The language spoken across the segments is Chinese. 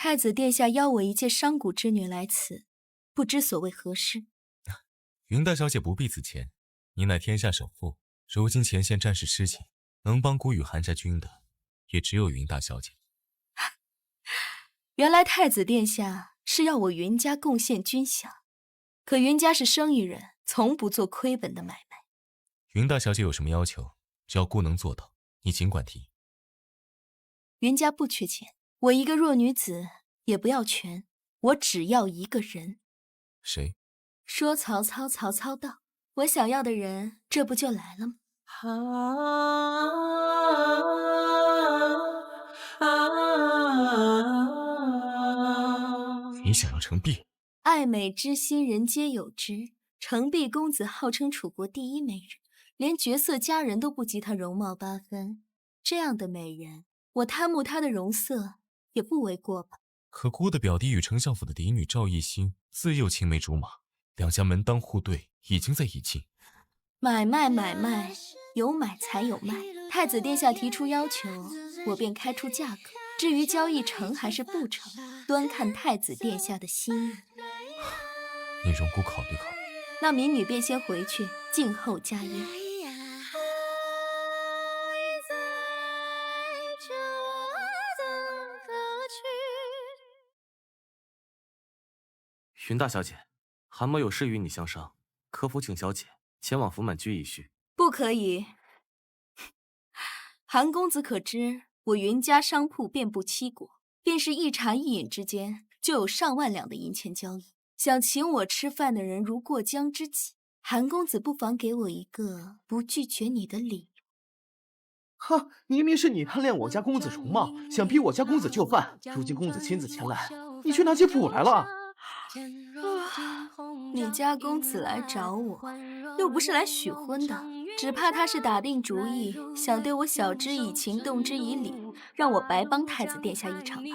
太子殿下邀我一介商贾之女来此，不知所谓何事。云大小姐不必自谦，你乃天下首富，如今前线战事吃紧，能帮孤羽韩家军的，也只有云大小姐。原来太子殿下是要我云家贡献军饷，可云家是生意人，从不做亏本的买卖。云大小姐有什么要求，只要孤能做到，你尽管提。云家不缺钱，我一个弱女子也不要权，我只要一个人。谁？说曹操，曹操到，我想要的人，这不就来了吗？你想要程璧？爱美之心，人皆有之。程璧公子号称楚国第一美人，连绝色佳人都不及她容貌八分。这样的美人，我贪慕她的容色也不为过吧？可孤的表弟与丞相府的嫡女赵艺兴自幼青梅竹马，两家门当户对，已经在一起。买卖，有买才有卖。太子殿下提出要求，我便开出价格。至于交易成还是不成，端看太子殿下的心意。你容姑考虑考虑。那民女便先回去，静候佳音。云大小姐，韩某有事与你相商，可否请小姐前往福满居一叙？不可以。韩公子可知，我云家商铺遍布七国，便是一茶一饮之间，就有上万两的银钱交易。想请我吃饭的人如过江之鲫，韩公子不妨给我一个不拒绝你的理由。哈，明明是你贪恋我家公子容貌，想逼我家公子就范，如今公子亲自前来，你却拿起斧来了。你家公子来找我，又不是来许婚的，只怕他是打定主意，想对我晓之以情，动之以理，让我白帮太子殿下一场吧。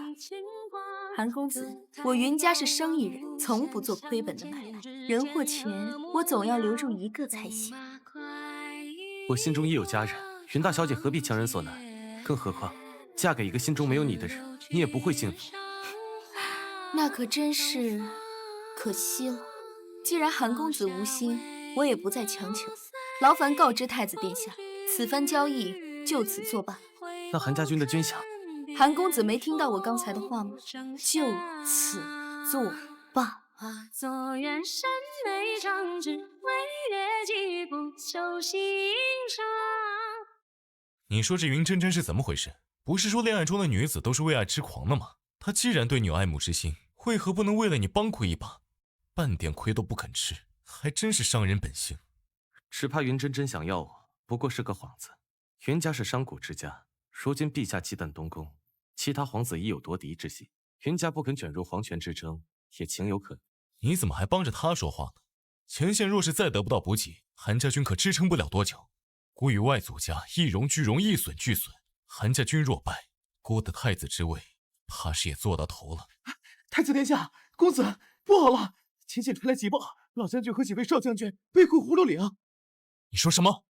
韩公子，我云家是生意人，从不做亏本的买卖，人或钱，我总要留住一个才行。我心中已有佳人，云大小姐何必强人所难？更何况，嫁给一个心中没有你的人，你也不会幸福。那可真是可惜了。既然韩公子无心，我也不再强求。劳烦告知太子殿下，此番交易就此作罢。那韩家军的军饷，韩公子没听到我刚才的话吗？就此作罢。你说这云真真是怎么回事？不是说恋爱中的女子都是为爱痴狂的吗？她既然对你有爱慕之心，为何不能为了你帮亏一把？半点亏都不肯吃，还真是伤人本性。只怕云真真想要我，不过是个幌子。云家是商贾之家，如今陛下忌惮东宫，其他皇子已有夺嫡之心，云家不肯卷入皇权之争，也情有可原。你怎么还帮着他说话呢？前线若是再得不到补给，韩家军可支撑不了多久。孤与外祖家一荣俱荣，一损俱损，韩家军若败，孤的太子之位怕是也做到头了。太子殿下，公子不好了！前线传来急报，老将军和几位少将军被困葫芦岭。你说什么？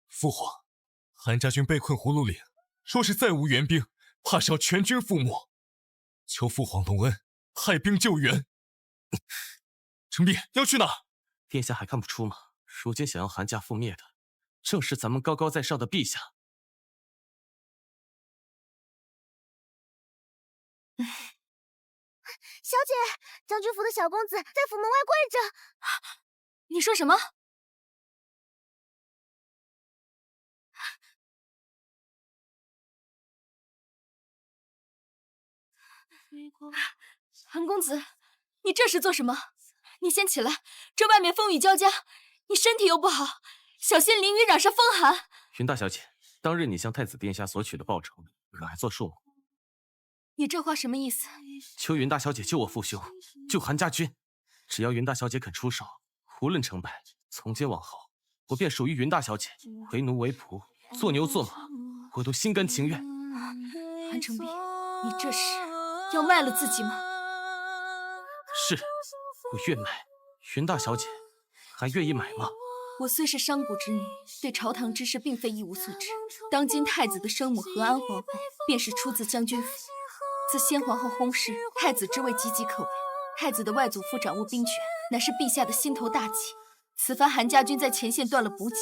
父皇，韩家军被困葫芦岭，若是再无援兵，怕是要全军覆没。求父皇隆恩，派兵救援。程璧要去哪？殿下还看不出吗？如今想要韩家覆灭的，正是咱们高高在上的陛下。小姐，将军府的小公子在府门外跪着。你说什么？韩公子，你这是做什么？你先起来，这外面风雨交加，你身体又不好，小心淋雨染上风寒。云大小姐，当日你向太子殿下索取的报酬，可还作数吗？你这话什么意思？求云大小姐救我父兄，救韩家军。只要云大小姐肯出手，无论成败，从今往后，我便属于云大小姐，为奴为仆，做牛做马，我都心甘情愿。韩程璧，你这是要卖了自己吗？是，我愿卖。云大小姐，还愿意买吗？我虽是商贾之女，对朝堂之事并非一无所知。当今太子的生母和安皇后，便是出自将军府。自先皇后薨逝，太子之位岌岌可危。太子的外祖父掌握兵权，乃是陛下的心头大忌。此番韩家军在前线断了补给，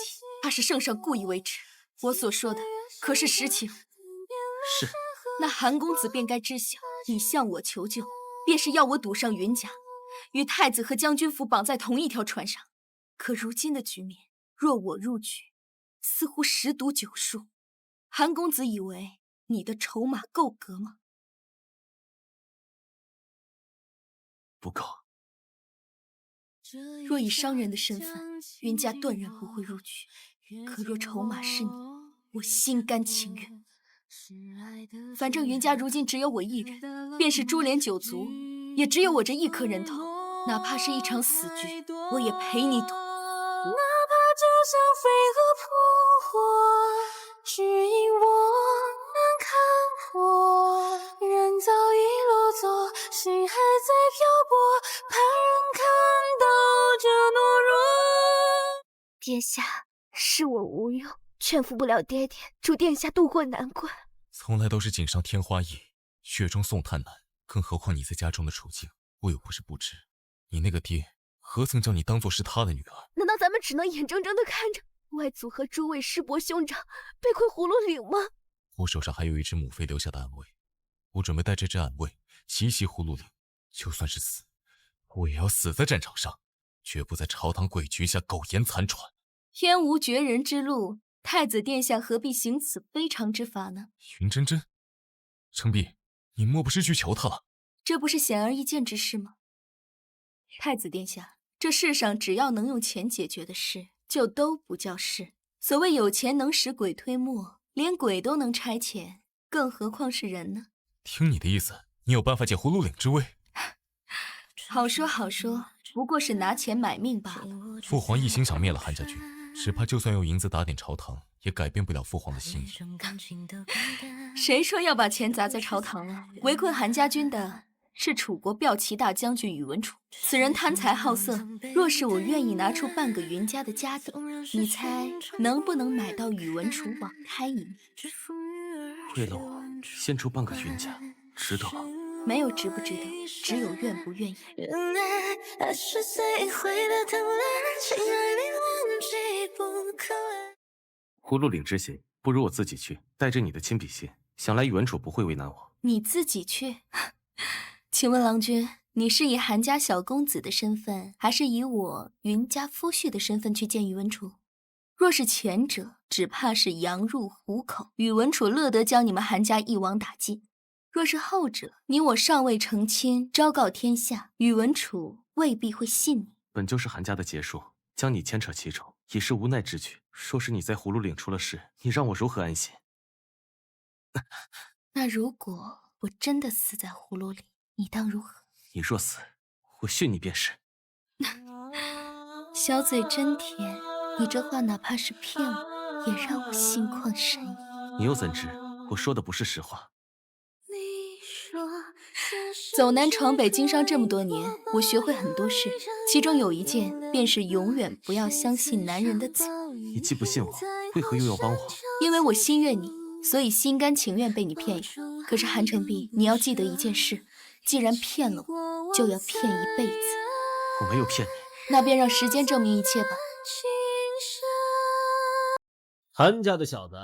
怕是圣上故意为之。我所说的可是实情。是。那韩公子便该知晓，你向我求救，便是要我赌上云家，与太子和将军府绑在同一条船上。可如今的局面，若我入局，似乎10赌9输。韩公子以为你的筹码够格吗？不够。若以商人的身份，云家断然不会入局。可若筹码是你，我心甘情愿。反正云家如今只有我一人，便是株连九族，也只有我这一颗人头。哪怕是一场死局，我也陪你赌。哪怕就像飞蛾扑火，只因我难看破。人早已落座，心还在漂泊，怕人看到这懦弱。殿下，是我无用，劝服不了爹爹，祝殿下渡过难关。从来都是锦上添花易，雪中送炭难，更何况你在家中的处境，我又不是不知。你那个爹何曾将你当作是他的女儿？难道咱们只能眼睁睁地看着外祖和诸位师伯兄长被困葫芦岭吗？我手上还有一只母妃留下的暗卫，我准备带这只暗卫袭葫芦岭，就算是死，我也要死在战场上，绝不在朝堂诡局下苟延残喘。天无绝人之路，太子殿下何必行此非常之法呢？云真真，程璧，你莫不是去求他了？这不是显而易见之事吗？太子殿下，这世上只要能用钱解决的事，就都不叫事。所谓有钱能使鬼推磨，连鬼都能差遣，更何况是人呢？听你的意思，你有办法解葫芦岭之危？好说好说，不过是拿钱买命罢了。父皇一心想灭了韩家军，只怕就算用银子打点朝堂，也改变不了父皇的心意。谁说要把钱砸在朝堂了？围困韩家军的是楚国骠骑大将军宇文楚，此人贪财好色。若是我愿意拿出半个云家的家底，你猜能不能买到宇文楚网开一面？为了我献出半个云家，值得吗？没有值不值得，只有愿不愿意。原来爱是最会的疼爱，情爱你忘记不可爱。葫芦岭之行，不如我自己去，带着你的亲笔信，想来宇文楚不会为难我。你自己去？请问郎君，你是以韩家小公子的身份，还是以我云家夫婿的身份去见宇文楚？若是前者，只怕是羊入虎口，宇文楚乐得将你们韩家一网打尽；若是后者，你我尚未成亲，昭告天下，宇文楚未必会信你。本就是韩家的结束，将你牵扯其中，已是无奈之举。说是你在葫芦岭出了事，你让我如何安心？那如果我真的死在葫芦里，你当如何？你若死，我训你便是。小嘴真甜，你这话哪怕是骗我，也让我心旷神怡。你又怎知我说的不是实话？走南闯北经商这么多年，我学会很多事，其中有一件便是永远不要相信男人的嘴。你既不信我，为何又要帮我？因为我心悦你，所以心甘情愿被你骗一个。可是韩成璧，你要记得一件事，既然骗了我，就要骗一辈子。我没有骗你。那便让时间证明一切吧。韩家的小子，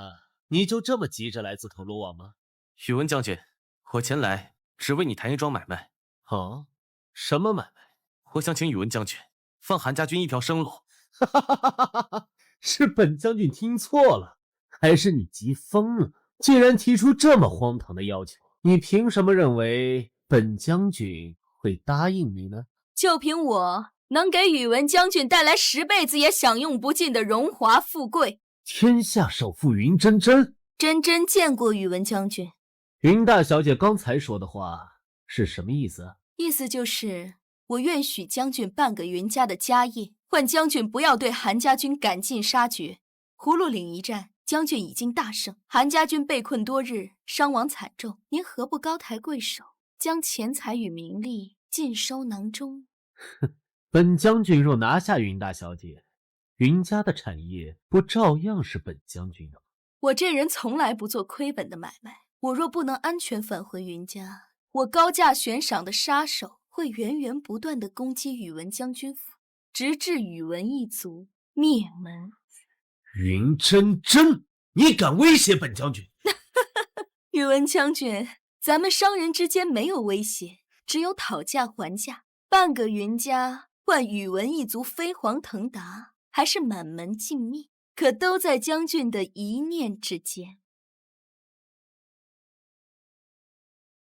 你就这么急着来自投罗网吗？宇文将军，我前来只为你谈一桩买卖。哦，什么买卖？我想请宇文将军放韩家军一条生路。哈哈哈哈哈哈！是本将军听错了，还是你急疯了？既然提出这么荒唐的要求，你凭什么认为本将军会答应你呢？就凭我能给宇文将军带来10辈子也享用不尽的荣华富贵。天下首富云真真，真真见过宇文将军。云大小姐刚才说的话是什么意思？意思就是我愿许将军半个云家的家业，换将军不要对韩家军赶尽杀绝。葫芦岭一战，将军已经大胜，韩家军被困多日，伤亡惨重。您何不高抬贵手，将钱财与名利尽收囊中？本将军若拿下云大小姐，云家的产业不照样是本将军的吗？我这人从来不做亏本的买卖，我若不能安全返回云家，我高价悬赏的杀手会源源不断的攻击宇文将军府，直至宇文一族灭门。云真真，你敢威胁本将军？宇文将军，咱们商人之间没有威胁，只有讨价还价。半个云家换宇文一族飞黄腾达，还是满门尽灭，可都在将军的一念之间。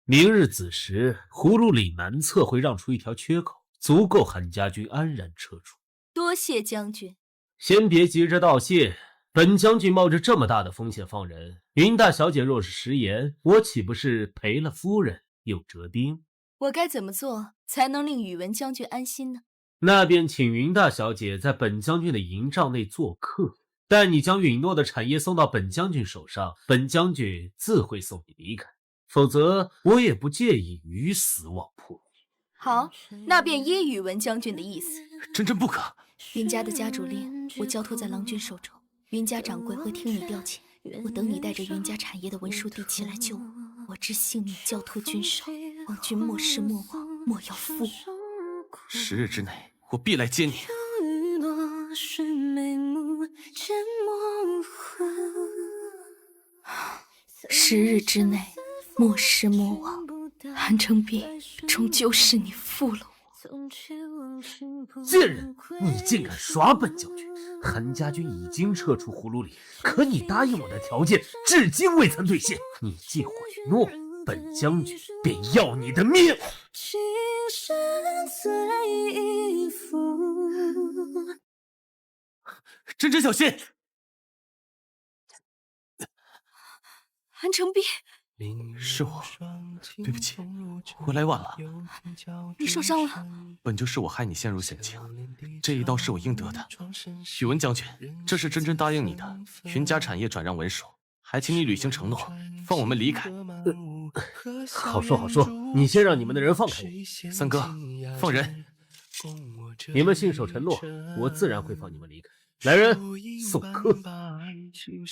明日子时，葫芦里南侧会让出一条缺口，足够韩家军安然撤出。多谢将军。先别急着道谢，本将军冒着这么大的风险放人，云大小姐若是食言，我岂不是赔了夫人又折兵？我该怎么做才能令宇文将军安心呢？那便请云大小姐在本将军的营帐内做客，待你将允诺的产业送到本将军手上，本将军自会送你离开。否则，我也不介意鱼死网破。好，那便依宇文将军的意思。真真不可！云家的家主令，我交托在郎君手中，云家掌柜会听你调遣。我等你带着云家产业的文书地契来救我，我知性命交托君手，望君莫失莫忘，莫要负我。10日之内，我必来接你。10日之内，莫失莫忘。韩承璧，终究是你负了我。贱人，你竟敢耍本将军！韩家军已经撤出葫芦里，可你答应我的条件至今未曾兑现。你既毁诺，本将军便要你的命！真真小心！韩承璧，是我，对不起，我来晚了。你受伤了？本就是我害你陷入险境，这一刀是我应得的。宇文将军，这是真真答应你的，云家产业转让文书，还请你履行承诺，放我们离开。好说好说，你先让你们的人放开我。三哥，放人！你们信守承诺，我自然会放你们离开。来人，送客。真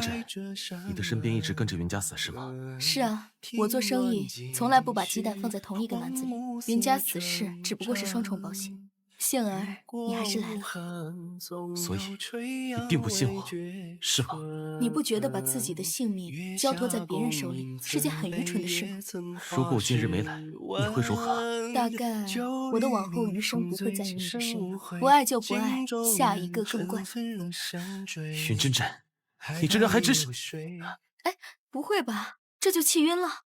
真，你的身边一直跟着云家死士吗？是啊，我做生意从来不把鸡蛋放在同一个篮子里，云家死士只不过是双重保险。幸而你还是来了，所以你并不信我，是吗？你不觉得把自己的性命交托在别人手里是件很愚蠢的事吗？如果我今日没来，你会如何？大概我的往后余生不会在意你的身，不爱就不爱，下一个更怪。云真真，你这人还真是……哎，不会吧？这就气晕了？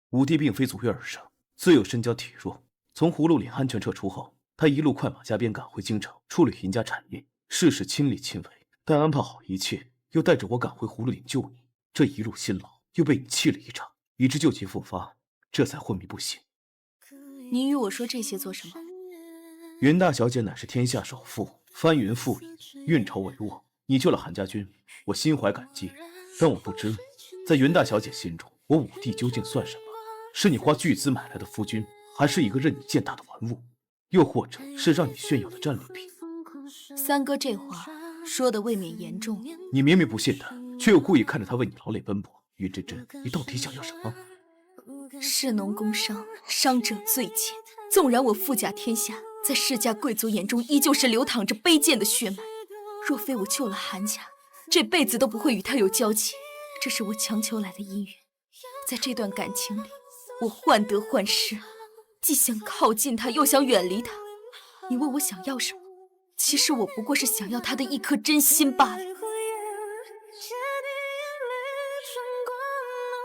武帝并非足月而生，自有身娇体弱。从葫芦岭安全撤出后，他一路快马加鞭赶回京城，处理云家产业，事事亲力亲为。待安排好一切，又带着我赶回葫芦岭救你。这一路辛劳，又被你气了一场，以致旧疾复发，这才昏迷不醒。你与我说这些做什么？云大小姐乃是天下首富，翻云覆雨，运筹帷幄。你救了韩家军，我心怀感激。但我不知，在云大小姐心中，我武帝究竟算什么？是你花巨资买来的夫君，还是一个任你践踏的玩物？又或者是让你炫耀的战利品？三哥这话说的未免严重。你明明不信他，却又故意看着他为你劳累奔波。云真真，你到底想要什么？士农工商，商者最贱。纵然我富甲天下，在世家贵族眼中依旧是流淌着卑贱的血脉。若非我救了韩家，这辈子都不会与他有交集。这是我强求来的姻缘，在这段感情里，我患得患失，既想靠近他，又想远离他。你问我想要什么？其实我不过是想要他的一颗真心罢了。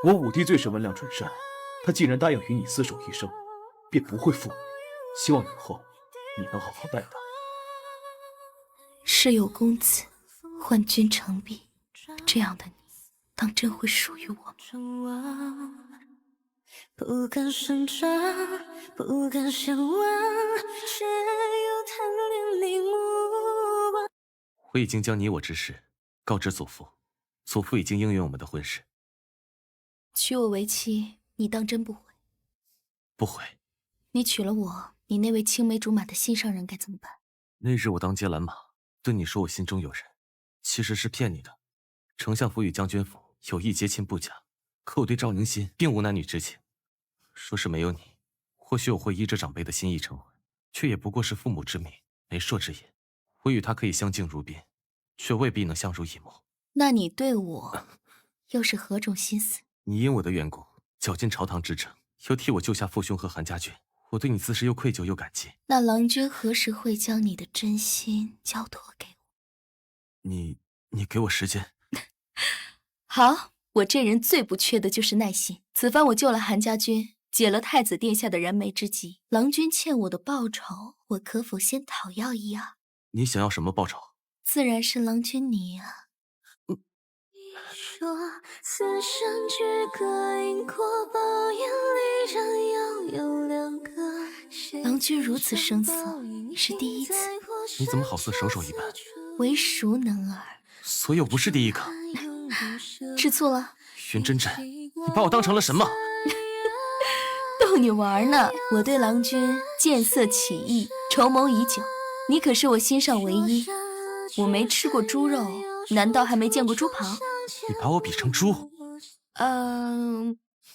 我武帝最是温良纯善，他既然答应与你厮守一生，便不会负你。希望以后你能好好待他。是有公子换君成璧，这样的你，当真会属于我吗？不敢声张，不敢相望，却又贪恋你目光。我已经将你我之事告知祖父，祖父已经应允我们的婚事。娶我为妻，你当真不悔？不悔。你娶了我，你那位青梅竹马的心上人该怎么办？那日我当街拦马，对你说我心中有人，其实是骗你的。丞相府与将军府有意结亲不假，可我对赵宁心并无男女之情。说是没有你，或许我会依着长辈的心意成婚，却也不过是父母之命，媒妁之言。我与他可以相敬如宾，却未必能相濡以沫。那你对我又是何种心思？你因我的缘故绞尽朝堂之政，又替我救下父兄和韩家军，我对你自是又愧疚又感激。那郎君何时会将你的真心交托给我？你给我时间。好，我这人最不缺的就是耐心。此番我救了韩家军，解了太子殿下的燃眉之急，郎君欠我的报酬，我可否先讨要一二？你想要什么报酬？自然是郎君你啊。说此生只可因果报，眼里仍要有两个。郎君如此生涩，是第一次。你怎么好似熟手一般？为熟能耳。所以我不是第一个。吃醋了？云真真，你把我当成了什么？逗你玩呢。我对郎君见色起意，筹谋已久。你可是我心上唯一。我没吃过猪肉，难道还没见过猪跑？你把我比成猪？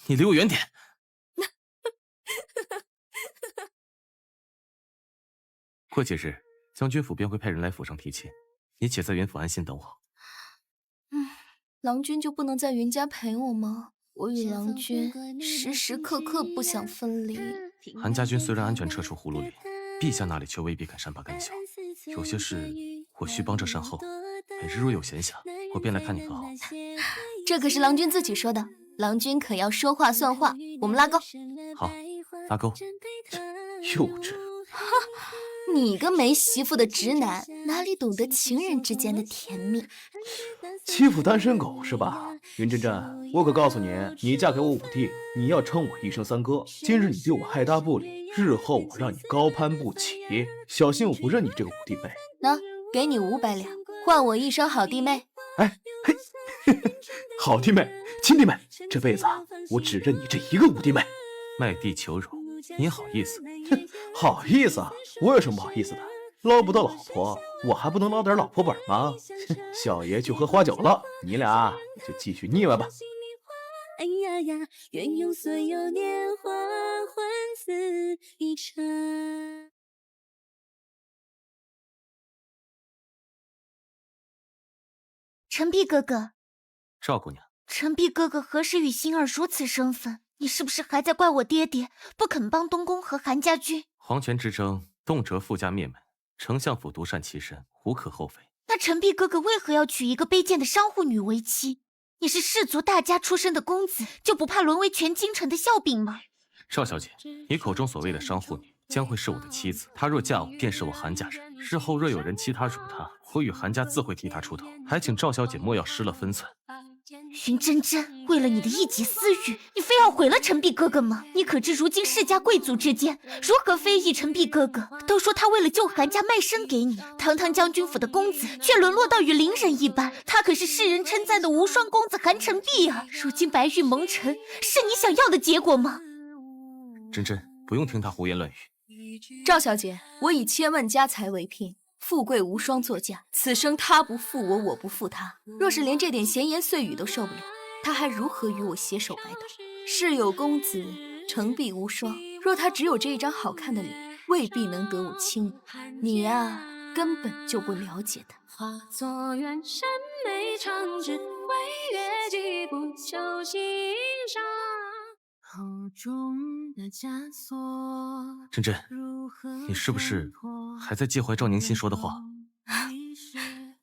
你离我远点。过几日，将军府便会派人来府上提亲，你且在云府安心等我。郎君就不能在云家陪我吗？我与郎君时时刻刻不想分离。韩家军虽然安全撤出葫芦里，陛下那里却未必肯善罢甘休。有些事我需帮着善后，每日若有闲暇，我便来看你和好。这可是郎君自己说的，郎君可要说话算话。我们拉钩。好，拉钩。幼稚。你个没媳妇的直男，哪里懂得情人之间的甜蜜？欺负单身狗是吧？云真真，我可告诉你，你嫁给我五弟，你要称我一声三哥。今日你对我害大不理，日后我让你高攀不起，小心我不认你这个五弟妹。喏，给你500两，换我一声好弟妹。哎嘿，好弟妹、亲弟妹，这辈子我只认你这一个五弟妹。卖地求荣，你好意思？好意思啊？我有什么不好意思的？捞不到老婆，我还不能捞点老婆本吗？小爷去喝花酒了，你俩就继续腻歪吧。哎呀呀，愿用所有年华换此一程。陈璧哥哥，赵姑娘，陈璧哥哥何时与星儿如此生分？你是不是还在怪我爹爹不肯帮东宫和韩家军？皇权之争，动辄富家灭门，丞相府独善其身，无可厚非。那陈璧哥哥为何要娶一个卑贱的商户女为妻？你是氏族大家出身的公子，就不怕沦为全京城的笑柄吗？赵小姐，你口中所谓的商户女，将会是我的妻子。她若嫁我，便是我韩家人。日后若有人欺她辱她，我与韩家自会替她出头。还请赵小姐莫要失了分寸。云真真，为了你的一己私欲，你非要毁了陈璧哥哥吗？你可知如今世家贵族之间如何非议陈璧哥哥？都说他为了救韩家卖身给你，堂堂将军府的公子却沦落到与邻人一般。他可是世人称赞的无双公子韩承璧啊！如今白玉蒙尘，是你想要的结果吗？真真，不用听他胡言乱语。赵小姐，我以千万家财为聘，富贵无双作嫁，此生他不负我，我不负他。若是连这点闲言碎语都受不了，他还如何与我携手白头？世有公子，成璧无双，若他只有这一张好看的脸，未必能得我倾慕。你呀，根本就不了解他。化作远山眉长指，挥月几步求心上。口中的枷锁，真真，你是不是还在介怀赵宁心说的话？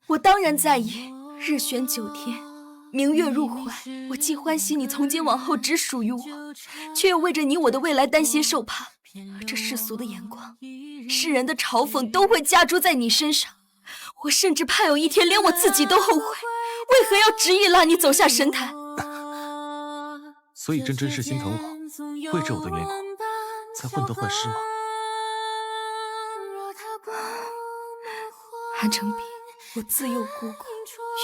我当然在意。日选9天，明月入怀，我既欢喜你从今往后只属于我，却又为着你我的未来担心受怕。而这世俗的眼光，世人的嘲讽都会加诸在你身上。我甚至怕有一天连我自己都后悔，为何要执意拉你走下神坛？所以真真是心疼我，为着我的缘故，才患得患失吗？韩承璧，我自幼孤苦，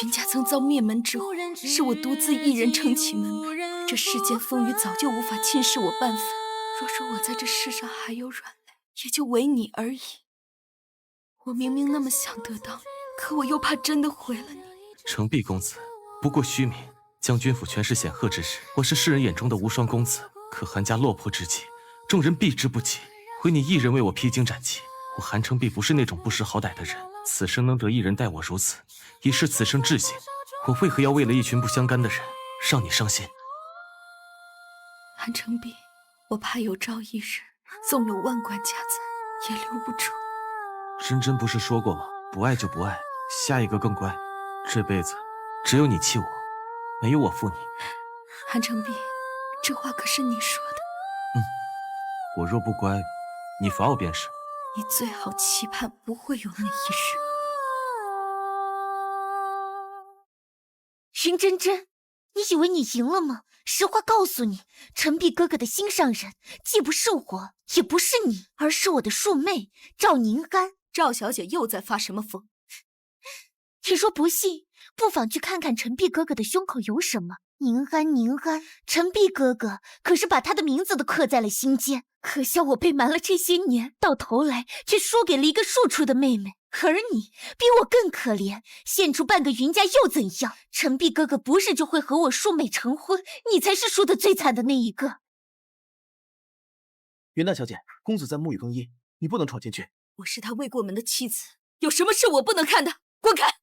云家曾遭灭门之祸，是我独自一人撑起门楣。这世间风雨早就无法侵蚀我半分。若说我在这世上还有软肋，也就唯你而已。我明明那么想得到你，可我又怕真的毁了你。承璧公子不过虚名，将军府权势显赫之时，我是世人眼中的无双公子。可韩家落魄之际，众人避之不及，唯你一人为我披荆斩棘。我韩承璧不是那种不识好歹的人，此生能得一人待我如此，已是此生至幸。我为何要为了一群不相干的人，让你伤心？韩承璧，我怕有朝一日，纵有万贯家财，也留不住。真真不是说过吗？不爱就不爱，下一个更乖。这辈子只有你弃我，没有我负你。韩承璧，这话可是你说的。我若不乖，你罚我便是。你最好期盼不会有那一日。云真真，你以为你赢了吗？实话告诉你，陈璧哥哥的心上人既不是我，也不是你，而是我的庶妹赵宁安。赵小姐又在发什么疯？你若不信，不妨去看看陈璧哥哥的胸口有什么。宁安，宁安，陈璧哥哥可是把他的名字都刻在了心间。可笑我被瞒了这些年，到头来却输给了一个庶出的妹妹。而你比我更可怜，献出半个云家又怎样？陈璧哥哥不是就会和我庶妹成婚，你才是输得最惨的那一个。云大小姐，公子在沐浴更衣，你不能闯进去。我是他未过门的妻子，有什么事我不能看的？滚开！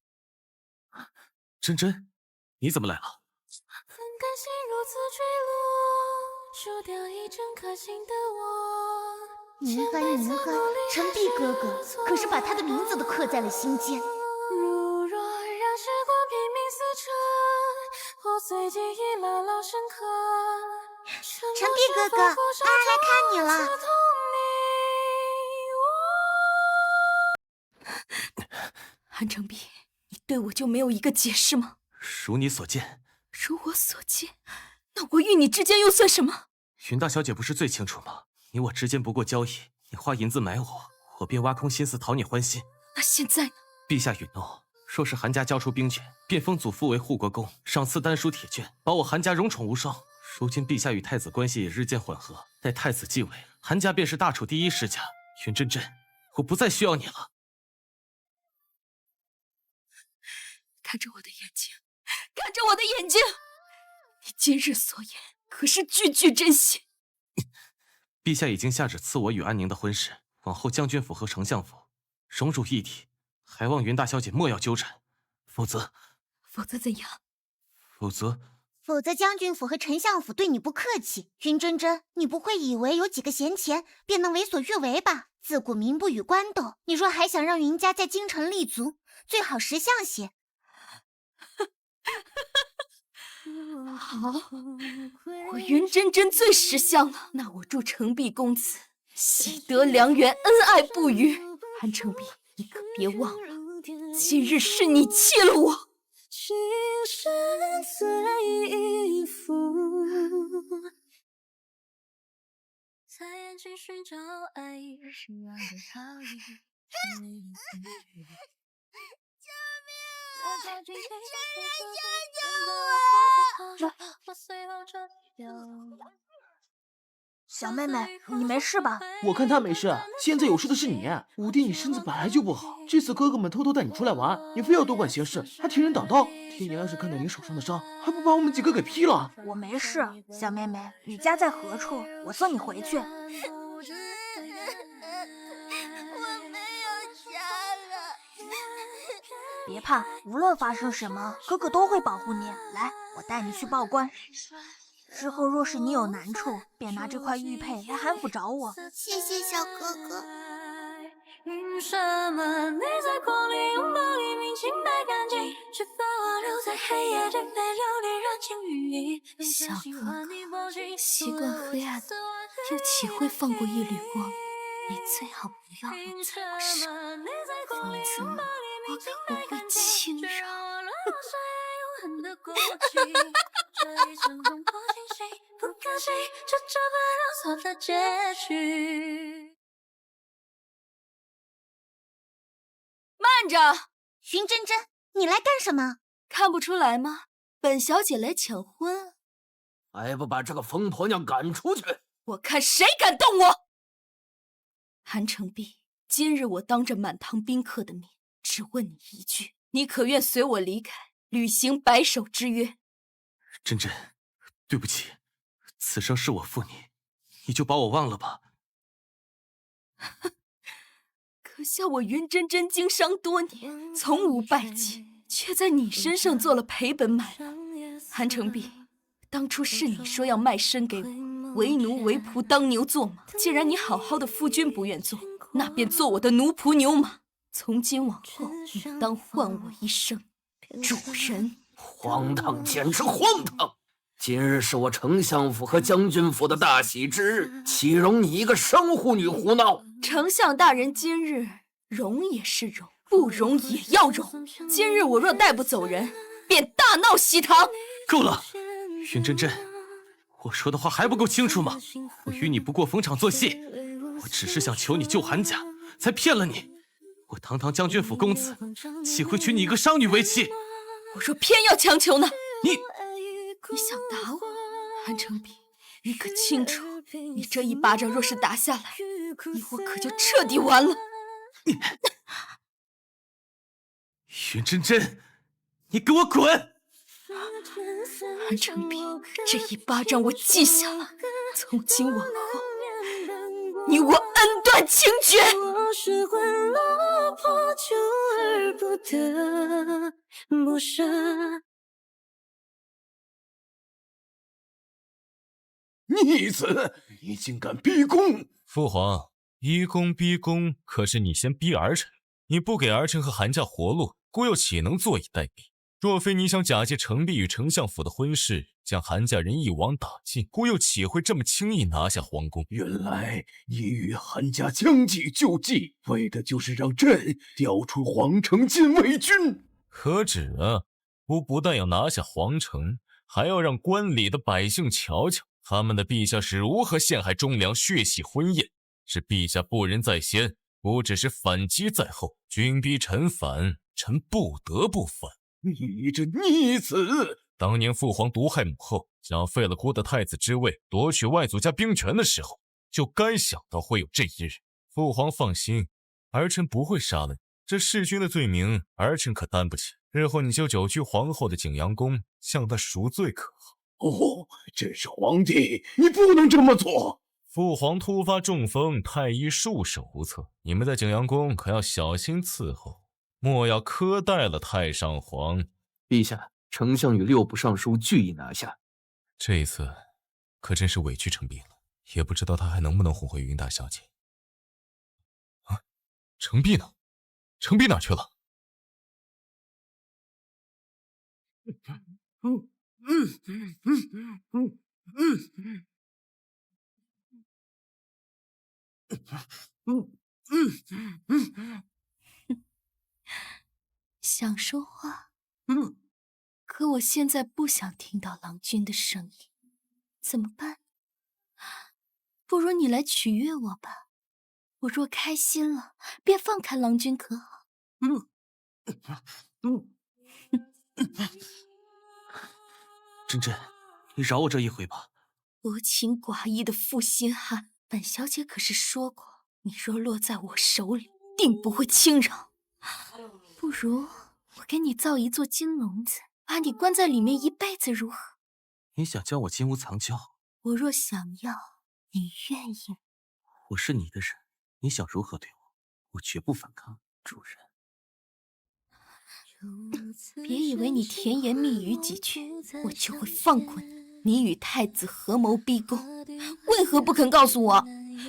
真真，你怎么来了？很甘心如此坠落，除掉一整颗心的我。宁安，宁安，陈璧哥哥可是把他的名字都刻在了心间。如若让时光拼命撕扯，破碎记忆牢牢深刻。陈璧哥哥，妈来看你了。韩承璧，你对我就没有一个解释吗？如你所见。如我所见，那我与你之间又算什么？云大小姐不是最清楚吗？你我之间不过交易，你花银子买我，我便挖空心思讨你欢心。那现在呢？陛下允诺，若是韩家交出兵权，便封祖父为护国公，赏赐丹书铁券，保我韩家荣宠无双。如今陛下与太子关系也日渐缓和，待太子继位，韩家便是大楚第一世家。云真真，我不再需要你了。看着我的眼睛，看着我的眼睛，你今日所言可是句句真心。陛下已经下旨赐我与安宁的婚事，往后将军府和丞相府融入一体，还望云大小姐莫要纠缠，否则怎样？否则将军府和丞相府对你不客气。云真真，你不会以为有几个闲钱便能为所欲为吧？自古民不与官斗，你若还想让云家在京城立足，最好识相些。好，我云真真最识相了。那我祝承璧公子喜得良缘，恩爱不渝。韩承璧，你可别忘了，今日是你弃了我。情深随付，在眼睛寻找爱意，是爱的好意。小妹妹，你没事吧？我看他没事，现在有事的是你。五弟，你身子本来就不好，这次哥哥们偷偷带你出来玩，你非要多管闲事，还替人挡道。天爷要是看到你手上的伤，还不把我们几个给劈了？我没事，小妹妹，你家在何处？我送你回去。我没有家了。别怕，无论发生什么，哥哥都会保护你。来，我带你去报官。之后若是你有难处，便拿这块玉佩来韩府找我。谢谢小哥哥。凭什么你在光里拥抱黎明清白干净，却把我留在黑夜间被流离燃尽羽翼。小哥哥，习惯黑暗，又岂会放过一缕光？你最好不要弄错我事，否则我可不会轻饶。这一场冲破惊喜，不可惜，就这般潦草的结局。慢着，云真真，你来干什么？看不出来吗？本小姐来抢婚。还不把这个疯婆娘赶出去！我看谁敢动我！韩承璧，今日我当着满堂宾客的面，只问你一句：你可愿随我离开，履行白首之约？真真，对不起，此生是我负你，你就把我忘了吧。可笑我云真真经商多年，从无败绩，却在你身上做了赔本买卖。韩成璧，当初是你说要卖身给我，为奴为仆，当牛做马。既然你好好的夫君不愿做，那便做我的奴仆牛马。从今往后，你当唤我一声主人。荒唐，简直荒唐！今日是我丞相府和将军府的大喜之日，岂容你一个生护女胡闹？丞相大人今日容也是容，不容也要容。今日我若带不走人，便大闹喜堂。够了，云真真，我说的话还不够清楚吗？我与你不过逢场作戏，我只是想求你救韩家，才骗了你。我堂堂将军府公子，岂会娶你一个商女为妻？我若偏要强求呢？你想打我，韩成璧，你可清楚，你这一巴掌若是打下来，你我可就彻底完了。云真真，你给我滚！韩成璧，这一巴掌我记下了，从今往后，你我恩断情绝。我是魂落魄，求而不得，不舍。逆子，你竟敢逼宫！父皇，逼宫逼宫，可是你先逼儿臣，你不给儿臣和韩家活路，姑又岂能坐以待毙？若非你想假借成璧与丞相府的婚事，将韩家人一网打尽，姑又岂会这么轻易拿下皇宫？原来你与韩家将计就计，为的就是让朕调出皇城禁卫军。何止啊！姑不但要拿下皇城，还要让关里的百姓瞧瞧，他们的陛下是如何陷害忠良、血洗婚宴。是陛下不仁在先，姑只是反击在后。君逼臣反，臣不得不反。你这逆子！当年父皇毒害母后，想废了姑的太子之位，夺取外祖家兵权的时候，就该想到会有这一日。父皇放心，儿臣不会杀了你。这弑君的罪名，儿臣可担不起。日后你就久居皇后的景阳宫，向她赎罪可好？哦，朕是皇帝，你不能这么做。父皇突发中风，太医束手无策，你们在景阳宫可要小心伺候，莫要苛待了太上皇。陛下，丞相与六部尚书俱已拿下。这一次可真是委屈成璧了，也不知道他还能不能哄回云大小姐。啊，成璧呢？成璧哪去了？想说话，可我现在不想听到郎君的声音，怎么办？不如你来取悦我吧，我若开心了，便放开郎君，可好？真真，你饶我这一回吧。薄情寡义的负心汉，本小姐可是说过，你若落在我手里，定不会轻饶。不如我给你造一座金笼子，把你关在里面一辈子，如何？你想将我金屋藏娇？我若想要，你愿意吗？我是你的人，你想如何对我，我绝不反抗，主人。别以为你甜言蜜语几句，我就会放过你。你与太子合谋逼宫，为何不肯告诉我？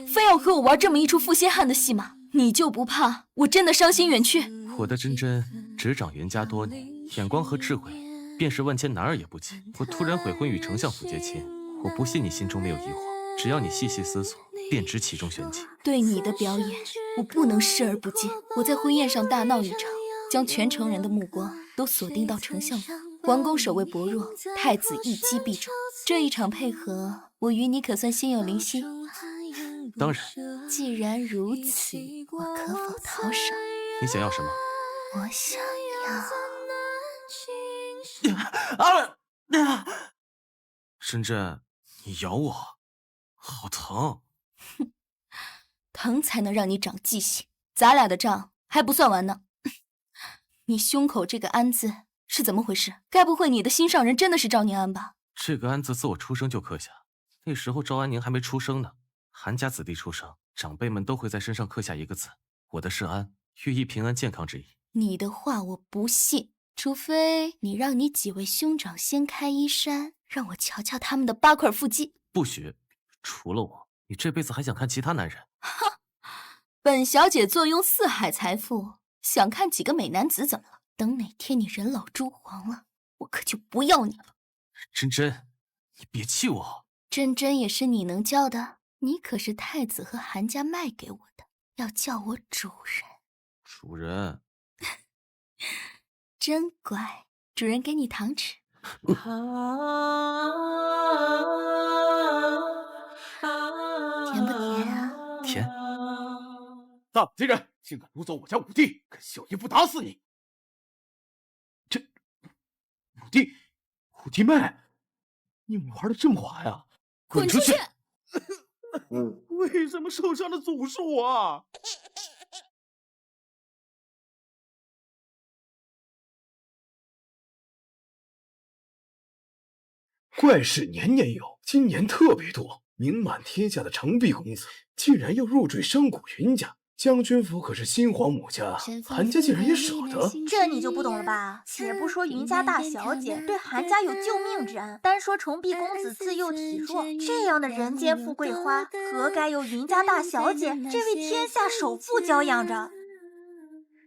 非要和我玩这么一出负心汉的戏吗？你就不怕我真的伤心远去？我的真真执掌袁家多年，眼光和智慧，便是万千男儿也不及。我突然悔婚与丞相府结亲，我不信你心中没有疑惑，只要你细细思索，便知其中玄机。对你的表演，我不能视而不见。我在婚宴上大闹一场，将全城人的目光都锁定到丞相府。皇宫守卫薄弱，太子一击必中。这一场配合，我与你可算心有灵犀。当然。既然如此，我可否讨赏？你想要什么？我想要……真真，你咬我，好疼！疼才能让你长记性。咱俩的账还不算完呢。你胸口这个安字是怎么回事？该不会你的心上人真的是赵念安吧？这个安字自我出生就刻下，那时候赵安宁还没出生呢。韩家子弟出生，长辈们都会在身上刻下一个字，我的是安，寓意平安健康之意。你的话我不信，除非你让你几位兄长掀开衣衫，让我瞧瞧他们的8块腹肌。不许，除了我，你这辈子还想看其他男人？哼，本小姐坐拥4海财富，想看几个美男子怎么了？等哪天你人老珠黄了，我可就不要你了。真真，你别气我。真真也是你能叫的？你可是太子和韩家卖给我的，要叫我主人。主人，真乖，主人给你糖吃。甜不甜啊？甜。大胆贼人，竟敢掳走我家五弟，看小爷不打死你！这五弟妹，你们玩的这么滑呀？滚出去！为什么受伤的总是我啊？怪事年年有，今年特别多。名满天下的程璧公子，竟然要入赘商贾云家。将军府可是新皇母家，韩家竟然也舍得？这你就不懂了吧？且不说云家大小姐对韩家有救命之恩，单说程璧公子自幼体弱，这样的人间富贵花，何该由云家大小姐这位天下首富娇养着？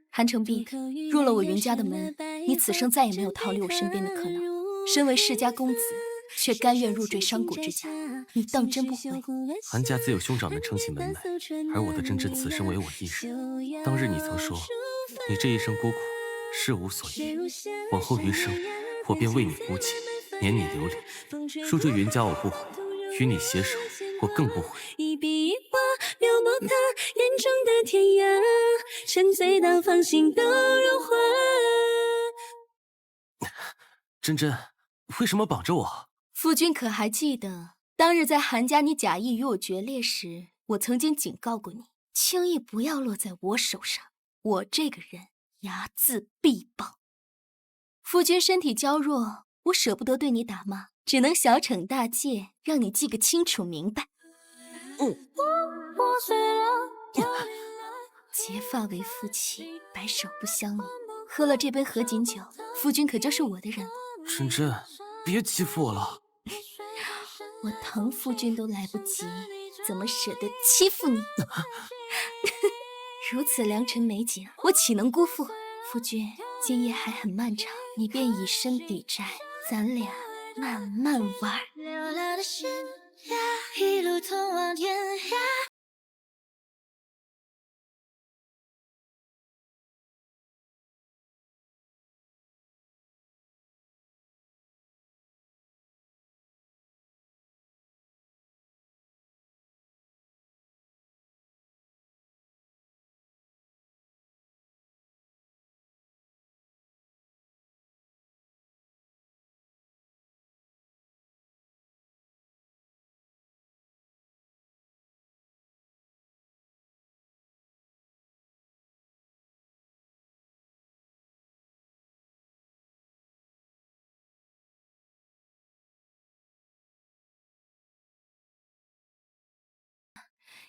韩程璧，入了我云家的门，你此生再也没有逃离我身边的可能。身为世家公子，却甘愿入赘商贾之家，你当真不悔？韩家自有兄长们撑起门来，而我的真真此生唯我一人。当日你曾说，你这一生孤苦，世无所依，往后余生，我便为你孤寂，黏你流连。入赘云家我不悔，与你携手我更不悔。一笔一画描摹他眼中的天涯，沉醉到芳心都融化。真真，为什么绑着我？夫君可还记得，当日在韩家你假意与我决裂时，我曾经警告过你，轻易不要落在我手上。我这个人睚眦必报。夫君身体娇弱，我舍不得对你打骂，只能小惩大戒，让你记个清楚明白。结发为夫妻，白首不相离。喝了这杯合卺酒，夫君可就是我的人了。真真，别欺负我了。我疼夫君都来不及，怎么舍得欺负你？如此良辰美景，我岂能辜负？夫君，今夜还很漫长，你便以身抵债，咱俩慢慢玩。流浪的悬崖，一路通往天涯。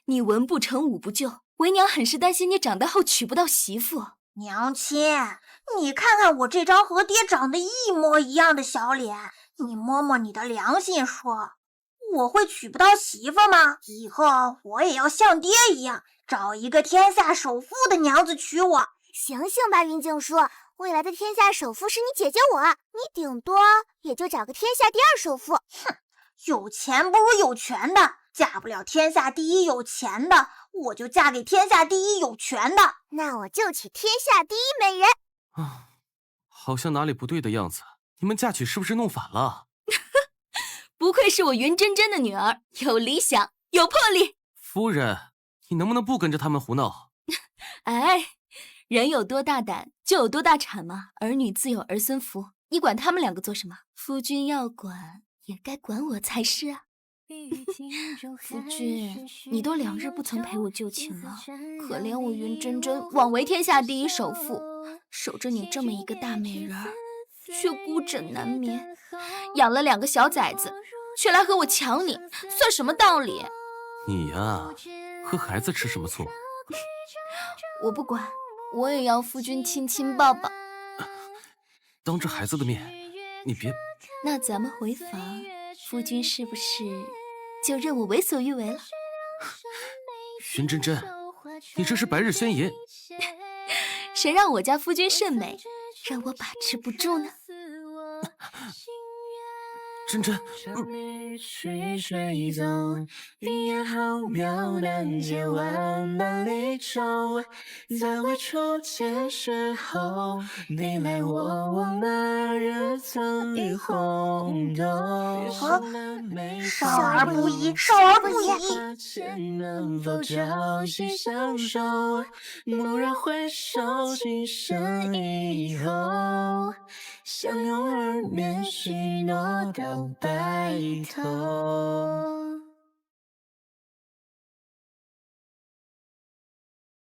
你文不成武不就，为娘很是担心你长大后娶不到媳妇。娘亲，你看看我这张和爹长得一模一样的小脸，你摸摸你的良心说，我会娶不到媳妇吗？以后我也要像爹一样，找一个天下首富的娘子娶我。醒醒吧，云静书，未来的天下首富是你姐姐我，你顶多也就找个天下第2首富。哼，有钱不如有权的，嫁不了天下第1有钱的，我就嫁给天下第1有权的。那我就娶天下第1美人。好像哪里不对的样子，你们嫁娶是不是弄反了？不愧是我云真真的女儿，有理想，有魄力。夫人，你能不能不跟着他们胡闹？哎，人有多大胆，就有多大产嘛。儿女自有儿孙福，你管他们2个做什么？夫君要管，也该管我才是啊。夫君，你都2日不曾陪我就寝了，可怜我云真真枉为天下第1首富，守着你这么一个大美人儿，却孤枕难眠。养了2个小崽子，却来和我抢你，算什么道理？你呀，和孩子吃什么醋？我不管，我也要夫君亲亲抱抱。当着孩子的面，你别……那咱们回房，夫君是不是就任我为所欲为了？云真真，你这是白日宣言。谁让我家夫君甚美，让我把持不住呢？真真，去水走，云烟浩渺，难解万般离愁。在未初见时候，你来我往，那日曾与红豆。少儿不宜，少儿不宜。能否朝夕相守？蓦然回首，今生以后，相拥而眠，许诺到白头。